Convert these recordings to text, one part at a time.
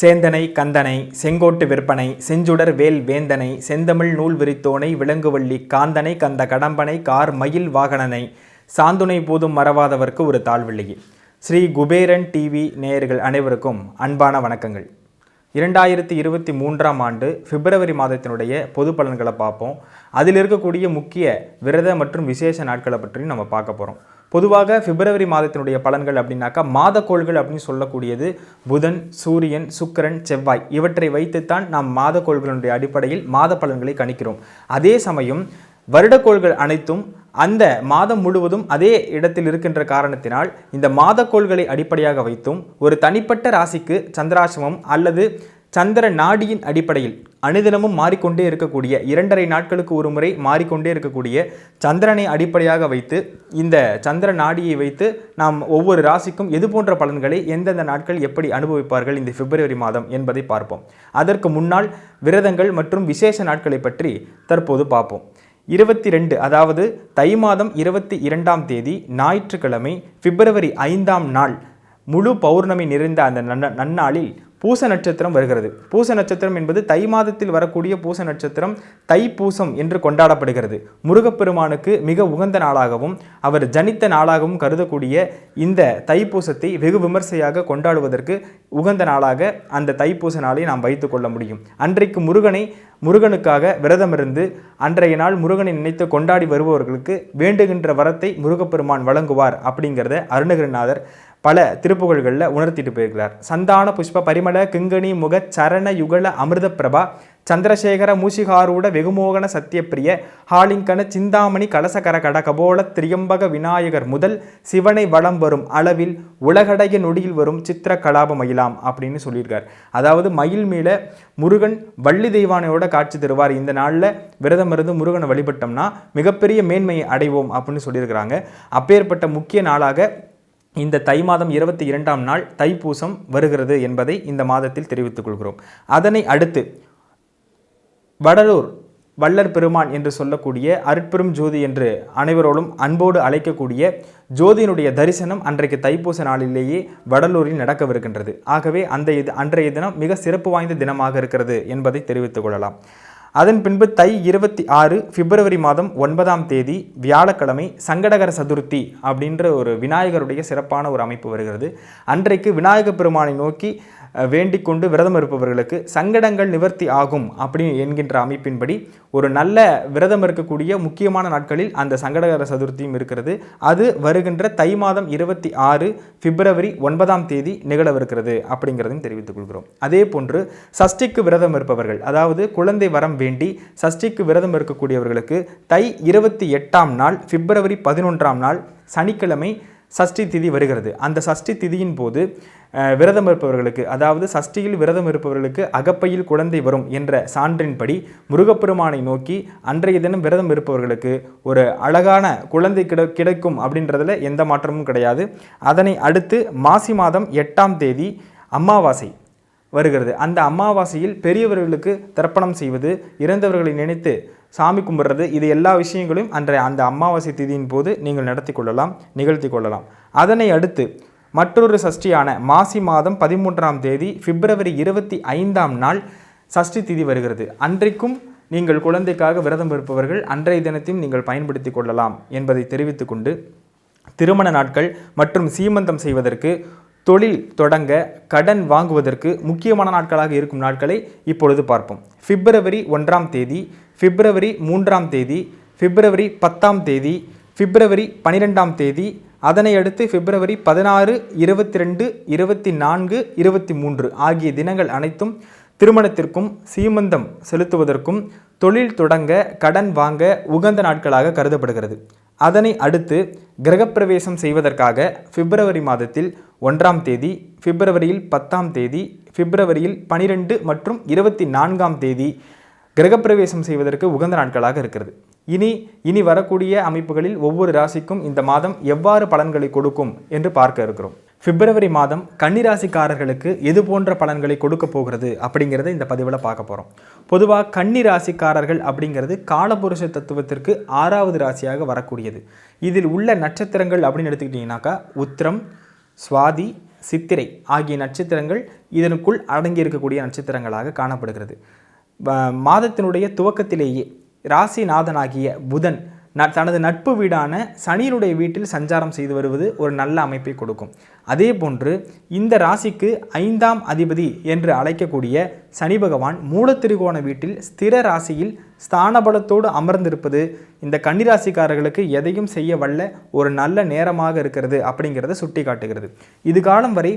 சேந்தனை கந்தனை செங்கோட்டு விற்பனை செஞ்சுடர் வேல் வேந்தனை செந்தமிழ் நூல் விரித்தோனை விலங்குவள்ளி காந்தனை கந்த கடம்பனை கார் மயில் வாகனனை சாந்துணை போதும் மறவாதவர்க்கு ஒரு தாழ்வில்லையே. ஸ்ரீ குபேரன் டிவி நேயர்கள் அனைவருக்கும் அன்பான வணக்கங்கள். 2023ஆம் ஆண்டு பிப்ரவரி மாதத்தினுடைய பொது பலன்களை பார்ப்போம். அதில் இருக்கக்கூடிய முக்கிய விரத மற்றும் விசேஷ நாட்களை பற்றி நம்ம பார்க்க போகிறோம். பொதுவாக பிப்ரவரி மாதத்தினுடைய பலன்கள் அப்படின்னாக்கா மாதக்கோள்கள் அப்படின்னு சொல்லக்கூடியது புதன், சூரியன், சுக்கிரன், செவ்வாய் இவற்றை வைத்துத்தான் நாம் மாதக்கோள்களுடைய அடிப்படையில் மாத பலன்களை கணிக்கிறோம். அதே சமயம் வருடக்கோள்கள் அனைத்தும் அந்த மாதம் முழுவதும் அதே இடத்தில் இருக்கின்ற காரணத்தினால் இந்த மாதக்கோள்களை அடிப்படையாக வைத்தும் ஒரு தனிப்பட்ட ராசிக்கு சந்திராசிரமம் அல்லது சந்திர நாடியின் அடிப்படையில் அனுதினமும் மாறிக்கொண்டே இருக்கக்கூடிய 2.5 நாட்களுக்கு ஒரு முறை மாறிக்கொண்டே இருக்கக்கூடிய சந்திரனை அடிப்படையாக வைத்து இந்த சந்திர நாடியை வைத்து நாம் ஒவ்வொரு ராசிக்கும் எது போன்ற பலன்களை எந்தெந்த நாட்கள் எப்படி அனுபவிப்பார்கள் இந்த பிப்ரவரி மாதம் என்பதை பார்ப்போம். அதற்கு முன்னால் விரதங்கள் மற்றும் விசேஷ நாட்களை பற்றி தற்போது பார்ப்போம். 22 அதாவது தை மாதம் 22ஆம் தேதி ஞாயிற்றுக்கிழமை பிப்ரவரி 5ஆம் நாள் முழு பௌர்ணமி நிறைந்த அந்த நன்னாளில் பூச நட்சத்திரம் வருகிறது. பூச நட்சத்திரம் என்பது தை மாதத்தில் வரக்கூடிய பூச நட்சத்திரம் தைப்பூசம் என்று கொண்டாடப்படுகிறது. முருகப்பெருமானுக்கு மிக உகந்த நாளாகவும் அவர் ஜனித்த நாளாகவும் கருதக்கூடிய இந்த தைப்பூசத்தை வெகு விமர்சையாக கொண்டாடுவதற்கு உகந்த நாளாக அந்த தைப்பூச நாளை நாம் வைத்துக் கொள்ள முடியும். அன்றைக்கு முருகனுக்காக விரதமிருந்து அன்றைய நாள் முருகனை நினைத்து கொண்டாடி வருபவர்களுக்கு வேண்டுகின்ற வரத்தை முருகப்பெருமான் வழங்குவார் அப்படிங்கிறத அருணகிரிநாதர் பல திருப்புகழ்களில் உணர்த்திட்டு போயிருக்கிறார். சந்தான புஷ்ப பரிமள கிங்கணி முக சரண யுகல அமிர்த பிரபா சந்திரசேகர மூஷிகாரூட வெகுமோகன சத்தியப்பிரிய ஹாலிங்கன சிந்தாமணி கலசகர கட கபோல திரியம்பக விநாயகர் முதல் சிவனை வளம் வரும் அளவில் உலகடைய நொடியில் வரும் சித்திர கலாப மயிலாம் அப்படின்னு சொல்லியிருக்கார். அதாவது மயில் மேல முருகன் வள்ளி தெய்வானையோட காட்சி தருவார். இந்த நாளில் விரதம் இருந்து முருகனை வழிபட்டோம்னா மிகப்பெரிய மேன்மையை அடைவோம் அப்படின்னு சொல்லியிருக்கிறாங்க. அப்பேற்பட்ட முக்கிய நாளாக இந்த தை மாதம் 22ஆம் நாள் தைப்பூசம் வருகிறது என்பதை இந்த மாதத்தில் தெரிவித்துக் கொள்கிறோம். அதனை அடுத்து வடலூர் வள்ளற் பெருமான் என்று சொல்லக்கூடிய அருட்பெரும் ஜோதி என்று அனைவரோடும் அன்போடு அழைக்கக்கூடிய ஜோதியினுடைய தரிசனம் அன்றைக்கு தைப்பூச நாளிலேயே வடலூரில் நடக்கவிருக்கின்றது. ஆகவே அன்றைய தினம் மிக சிறப்பு வாய்ந்த தினமாக இருக்கிறது என்பதை தெரிவித்துக் கொள்ளலாம். அதன் பின்பு தை 26 பிப்ரவரி மாதம் 9ஆம் தேதி வியாழக்கிழமை சங்கடகர சதுர்த்தி அப்படின்ற ஒரு விநாயகருடைய சிறப்பான ஒரு அமைப்பு வருகிறது. அன்றைக்கு விநாயக பெருமானை நோக்கி வேண்டிக் கொண்டு விரதம் இருப்பவர்களுக்கு சங்கடங்கள் நிவர்த்தி ஆகும் அப்படி என்கின்ற அமைப்பின்படி ஒரு நல்ல விரதம் இருக்கக்கூடிய முக்கியமான நாட்களில் அந்த சங்கடகர சதுர்த்தியும் இருக்கிறது. அது வருகின்ற தை மாதம் 26 பிப்ரவரி 9ஆம் தேதி நிகழவிருக்கிறது அப்படிங்கிறதையும் தெரிவித்துக் கொள்கிறோம். அதே போன்று சஷ்டிக்கு விரதம் இருப்பவர்கள், அதாவது குழந்தை வரம் வேண்டி சஷ்டிக்கு விரதம் இருக்கக்கூடியவர்களுக்கு தை 28ஆம் நாள் பிப்ரவரி 11ஆம் நாள் சனிக்கிழமை சஷ்டி திதி வருகிறது. அந்த சஷ்டி திதியின் போது விரதம் இருப்பவர்களுக்கு, அதாவது சஷ்டியில் விரதம் இருப்பவர்களுக்கு அகப்பையில் குழந்தை வரும் என்ற சான்றின்படி முருகப்பெருமானை நோக்கி அன்றைய தினம் விரதம் இருப்பவர்களுக்கு ஒரு அழகான குழந்தை கிடைக்கும் அப்படின்றதுல எந்த மாற்றமும் கிடையாது. அதனை அடுத்து மாசி மாதம் 8ஆம் தேதி அமாவாசை வருகிறது. அந்த அமாவாசையில் பெரியவர்களுக்கு தர்ப்பணம் செய்வது, இறந்தவர்களை நினைத்து சாமி கும்பிட்றது, இது எல்லா விஷயங்களையும் அந்த அமாவாசை திதியின் போது நீங்கள் நிகழ்த்தி கொள்ளலாம். அதனை அடுத்து மற்றொரு சஷ்டியான மாசி மாதம் 13ஆம் தேதி பிப்ரவரி 25ஆம் நாள் சஷ்டி திதி வருகிறது. அன்றைக்கும் நீங்கள் குழந்தைக்காக விரதம் இருப்பவர்கள் அன்றைய தினத்தையும் நீங்கள் பயன்படுத்தி கொள்ளலாம் என்பதை தெரிவித்துக் கொண்டு திருமண நாட்கள் மற்றும் சீமந்தம் செய்வதற்கு, தொழில் தொடங்க, கடன் வாங்குவதற்கு முக்கியமான நாட்களாக இருக்கும் நாட்களை இப்பொழுது பார்ப்போம். பிப்ரவரி 1ஆம் தேதி, பிப்ரவரி 3ஆம் தேதி, பிப்ரவரி 10ஆம் தேதி, பிப்ரவரி 12ஆம் தேதி, அதனை அடுத்து பிப்ரவரி 16, 22, 24, 23 ஆகிய தினங்கள் அனைத்தும் திருமணத்திற்கும் சீமந்தம் செலுத்துவதற்கும் தொழில் தொடங்க கடன் வாங்க உகந்த நாட்களாக கருதப்படுகிறது. அதனை அடுத்து கிரகப்பிரவேசம் செய்வதற்காக பிப்ரவரி மாதத்தில் 1ஆம் தேதி, பிப்ரவரியில் 10ஆம் தேதி, பிப்ரவரியில் 12 மற்றும் 24ஆம் தேதி கிரகப்பிரவேசம் செய்வதற்கு உகந்த நாட்களாக இருக்கிறது. இனி வரக்கூடிய அமைப்புகளில் ஒவ்வொரு ராசிக்கும் இந்த மாதம் எவ்வாறு பலன்களை கொடுக்கும் என்று பார்க்க இருக்கிறோம். பிப்ரவரி மாதம் கன்னிராசிக்காரர்களுக்கு எது போன்ற பலன்களை கொடுக்க போகிறது அப்படிங்கிறத இந்த பதிவில் பார்க்க போகிறோம். பொதுவாக கன்னிராசிக்காரர்கள் அப்படிங்கிறது காலபுருஷ தத்துவத்திற்கு 6வது ராசியாக வரக்கூடியது. இதில் உள்ள நட்சத்திரங்கள் அப்படின்னு எடுத்துக்கிட்டிங்கனாக்கா உத்திரம், சுவாதி, சித்திரை ஆகிய நட்சத்திரங்கள் இதனுக்குள் அடங்கி இருக்கக்கூடிய நட்சத்திரங்களாக காணப்படுகிறது. மாதத்தினுடைய துவக்கத்திலேயே ராசிநாதனாகிய புதன் தனது நட்பு வீடான சனியினுடைய வீட்டில் சஞ்சாரம் செய்து வருவது ஒரு நல்ல அமைப்பை கொடுக்கும். அதே போன்று இந்த ராசிக்கு 5ஆம் அதிபதி என்று அழைக்கக்கூடிய சனி பகவான் மூலத்திரிகோண வீட்டில் ஸ்திர ராசியில் ஸ்தானபலத்தோடு அமர்ந்திருப்பது இந்த கன்னிராசிக்காரர்களுக்கு எதையும் செய்ய வல்ல ஒரு நல்ல நேரமாக இருக்கிறது அப்படிங்கிறத சுட்டி காட்டுகிறது. இது காலம் வரை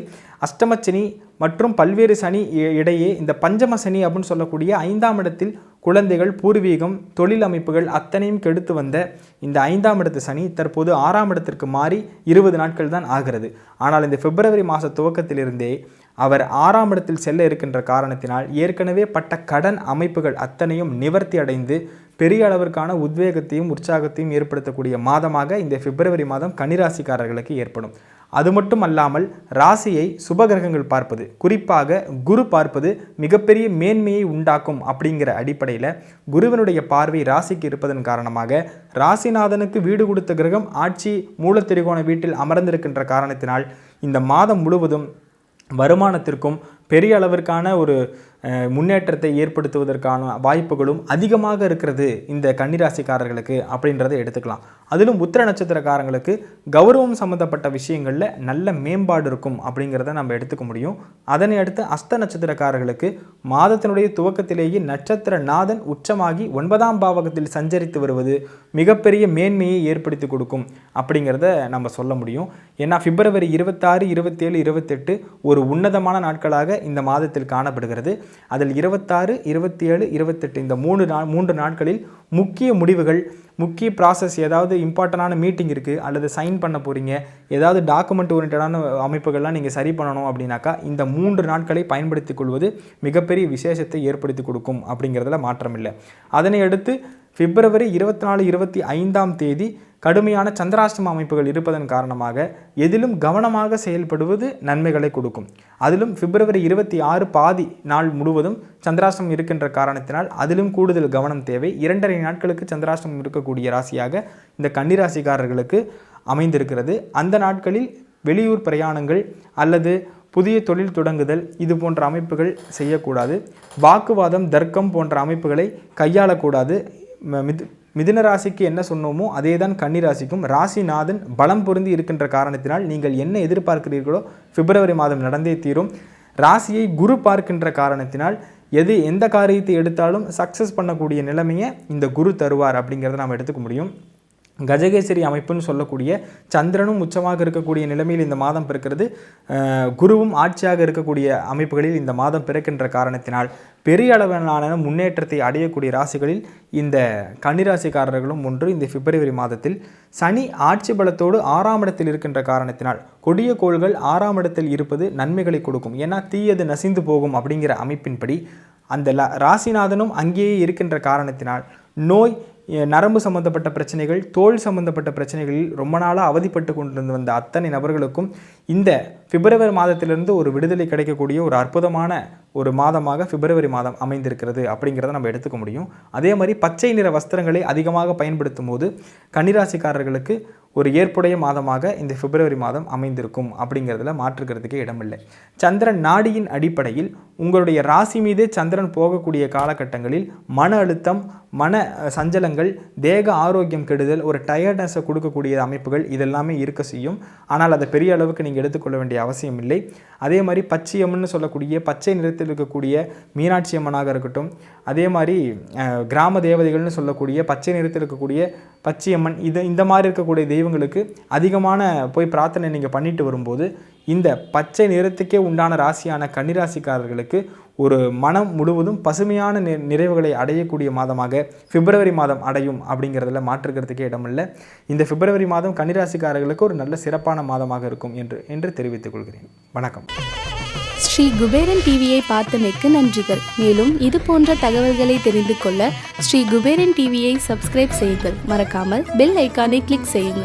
அஷ்டமச்சனி மற்றும் பல்வேறு சனி இடையே இந்த பஞ்சம சனி அப்படின்னு சொல்லக்கூடிய 5ஆம் இடத்தில் குழந்தைகள், பூர்வீகம், தொழில் அமைப்புகள் அத்தனையும் கெடுத்து வந்த இந்த 5ஆம் இடத்து சனி தற்போது 6ஆம் இடத்திற்கு மாறி 20 நாட்கள் தான் ஆகிறது. ஆனால் இந்த பிப்ரவரி மாத துவக்கத்திலிருந்தே அவர் 6ஆம் இடத்தில் செல்ல இருக்கின்ற காரணத்தினால் ஏற்கனவே பட்ட கடன் அமைப்புகள் அத்தனையும் நிவர்த்தி அடைந்து பெரிய அளவிற்கான உத்வேகத்தையும் உற்சாகத்தையும் ஏற்படுத்தக்கூடிய மாதமாக இந்த பிப்ரவரி மாதம் கன்னிராசிக்காரர்களுக்கு ஏற்படும். அது மட்டும் அல்லாமல் ராசியை சுபகிரகங்கள் பார்ப்பது, குறிப்பாக குரு பார்ப்பது மிகப்பெரிய மேன்மையை உண்டாக்கும். அப்படிங்கிற அடிப்படையில் குருவினுடைய பார்வை ராசிக்கு இருப்பதன் காரணமாக ராசிநாதனுக்கு வீடு கொடுத்த கிரகம் ஆட்சி மூலத்திரிகோண வீட்டில் அமர்ந்திருக்கின்ற காரணத்தினால் இந்த மாதம் முழுவதும் வருமானத்திற்கும் பெரிய அளவிற்கான ஒரு முன்னேற்றத்தை ஏற்படுத்துவதற்கான வாய்ப்புகளும் அதிகமாக இருக்கிறது இந்த கன்னிராசிக்காரர்களுக்கு அப்படின்றத எடுத்துக்கலாம். அதிலும் உத்திர நட்சத்திரக்காரங்களுக்கு கௌரவம் சம்மந்தப்பட்ட விஷயங்களில் நல்ல மேம்பாடு இருக்கும் அப்படிங்கிறத நம்ம எடுத்துக்க முடியும். அதனை அடுத்து அஸ்த நட்சத்திரக்காரர்களுக்கு மாதத்தினுடைய துவக்கத்திலேயே நட்சத்திர நாதன் உச்சமாகி 9ஆம் பாவகத்தில் சஞ்சரித்து வருவது மிகப்பெரிய மேன்மையை ஏற்படுத்தி கொடுக்கும் அப்படிங்கிறத நம்ம சொல்ல முடியும். ஏன்னா பிப்ரவரி 26, 27, 28 ஒரு உன்னதமான நாட்களாக இந்த மாதத்தில் காணப்படுகிறது. அதில் 26, 27, 28 இந்த 3 நாட்களில் முக்கிய முடிவுகள், முக்கிய ப்ராசஸ், ஏதாவது இம்பார்ட்டண்டான மீட்டிங் இருக்குது அல்லது சைன் பண்ண போகிறீங்க, ஏதாவது டாக்குமெண்ட் ஓரியன்டான அமைப்புகள்லாம் நீங்கள் சரி பண்ணணும் அப்படின்னாக்கா இந்த 3 நாட்களை பயன்படுத்தி கொள்வது மிகப்பெரிய விசேஷத்தை ஏற்படுத்தி கொடுக்கும் அப்படிங்கிறதுல மாற்றமில்லை. அதனை அடுத்து பிப்ரவரி 24, 25ஆம் தேதி கடுமையான சந்திராஷ்டம அமைப்புகள் இருப்பதன் காரணமாக எதிலும் கவனமாக செயல்படுவது நன்மைகளை கொடுக்கும். அதிலும் பிப்ரவரி 26 பாதி நாள் முழுவதும் சந்திராஷ்டமம் இருக்கின்ற காரணத்தினால் அதிலும் கூடுதல் கவனம் தேவை. 2.5 நாட்களுக்கு சந்திராஷ்டமம் இருக்கக்கூடிய ராசியாக இந்த கன்னிராசிக்காரர்களுக்கு அமைந்திருக்கிறது. அந்த நாட்களில் வெளியூர் பிரயாணங்கள் அல்லது புதிய தொழில் தொடங்குதல் இது போன்ற அமைப்புகள் செய்யக்கூடாது. வாக்குவாதம், தர்க்கம் போன்ற அமைப்புகளை கையாளக்கூடாது. மிதுன ராசிக்கு என்ன சொன்னோமோ அதே தான் கன்னிராசிக்கும். ராசிநாதன் பலம் பொருந்தி இருக்கின்ற காரணத்தினால் நீங்கள் என்ன எதிர்பார்க்கிறீர்களோ பிப்ரவரி மாதம் நடந்தே தீரும். ராசியை குரு பார்க்கின்ற காரணத்தினால் எந்த காரியத்தை எடுத்தாலும் சக்ஸஸ் பண்ணக்கூடிய நிலைமையை இந்த குரு தருவார் அப்படிங்கிறத நாம் எடுத்துக்க முடியும். கஜகேசரி அமைப்புன்னு சொல்லக்கூடிய சந்திரனும் உச்சமாக இருக்கக்கூடிய நிலைமையில் இந்த மாதம் பிறக்கிறது. குருவும் ஆட்சியாக இருக்கக்கூடிய அமைப்புகளில் இந்த மாதம் பிறக்கின்ற காரணத்தினால் பெரிய அளவிலான முன்னேற்றத்தை அடையக்கூடிய ராசிகளில் இந்த கன்னிராசிக்காரர்களும் ஒன்று. இந்த பிப்ரவரி மாதத்தில் சனி ஆட்சி பலத்தோடு 6ஆம் இடத்தில் இருக்கின்ற காரணத்தினால் கொடிய கோள்கள் 6ஆம் இடத்தில் இருப்பது நன்மைகளை கொடுக்கும். ஏன்னா தீயது நசிந்து போகும் அப்படிங்கிற அமைப்பின்படி அந்த ராசிநாதனும் அங்கேயே இருக்கின்ற காரணத்தினால் நோய், நரம்பு சம்பந்தப்பட்ட பிரச்சனைகள், தோல் சம்பந்தப்பட்ட பிரச்சனைகளில் ரொம்ப நாளாக அவதிப்பட்டு கொண்டிருந்து வந்த அத்தனை நபர்களுக்கும் இந்த பிப்ரவரி மாதத்திலிருந்து ஒரு விடுதலை கிடைக்கக்கூடிய ஒரு அற்புதமான ஒரு மாதமாக பிப்ரவரி மாதம் அமைந்திருக்கிறது அப்படிங்கிறத நம்ம எடுத்துக்க முடியும். அதே மாதிரி பச்சை நிற வஸ்திரங்களை அதிகமாக பயன்படுத்தும் போது கன்னிராசிக்காரர்களுக்கு ஒரு ஏற்புடைய மாதமாக இந்த பிப்ரவரி மாதம் அமைந்திருக்கும் அப்படிங்கிறதுல மாற்றுக்கிறதுக்கே இடமில்லை. சந்திரன் நாடியின் அடிப்படையில் உங்களுடைய ராசி மீதே சந்திரன் போகக்கூடிய காலகட்டங்களில் மன அழுத்தம், மன சஞ்சலங்கள், தேக ஆரோக்கியம் கெடுதல், ஒரு டயர்ட்னஸை கொடுக்கக்கூடிய அமைப்புகள் இதெல்லாமே இருக்க செய்யும். ஆனால் அதை பெரிய அளவுக்கு நீங்கள் எடுத்துக்கொள்ள வேண்டிய அவசியம் இல்லை. அதே மாதிரி பச்சையம்மன்னு சொல்லக்கூடிய பச்சை நிறத்தில் இருக்கக்கூடிய மீனாட்சி அம்மனாக இருக்கட்டும், அதே மாதிரி கிராம தேவதைகள்னு சொல்லக்கூடிய பச்சை நிறத்தில் இருக்கக்கூடிய பச்சையம்மன், இந்த மாதிரி இருக்கக்கூடிய தெய்வங்களுக்கு அதிகமான போய் பிரார்த்தனை நீங்கள் பண்ணிட்டு வரும்போது இந்த பச்சை நிறத்துக்கே உண்டான ராசியான கன்னிராசிக்காரர்களுக்கு ஒரு மனம் முழுவதும் பசுமையான நிறைவுகளை அடையக்கூடிய மாதமாக பிப்ரவரி மாதம் அடையும் அப்படிங்கிறதுல மாற்றுக்கிறதுக்கே இடமில்லை. இந்த பிப்ரவரி மாதம் கன்னிராசிக்காரர்களுக்கு ஒரு நல்ல சிறப்பான மாதமாக இருக்கும் என்று தெரிவித்துக் கொள்கிறேன். வணக்கம். ஸ்ரீ குபேரன் டிவியை பார்த்தமைக்கு நன்றிகள். மேலும் இது போன்ற தகவல்களை தெரிந்து கொள்ள ஸ்ரீ குபேரன் டிவியை சப்ஸ்கிரைப் செய்யுங்கள். மறக்காமல் பெல் ஐக்கானை கிளிக் செய்யுங்கள்.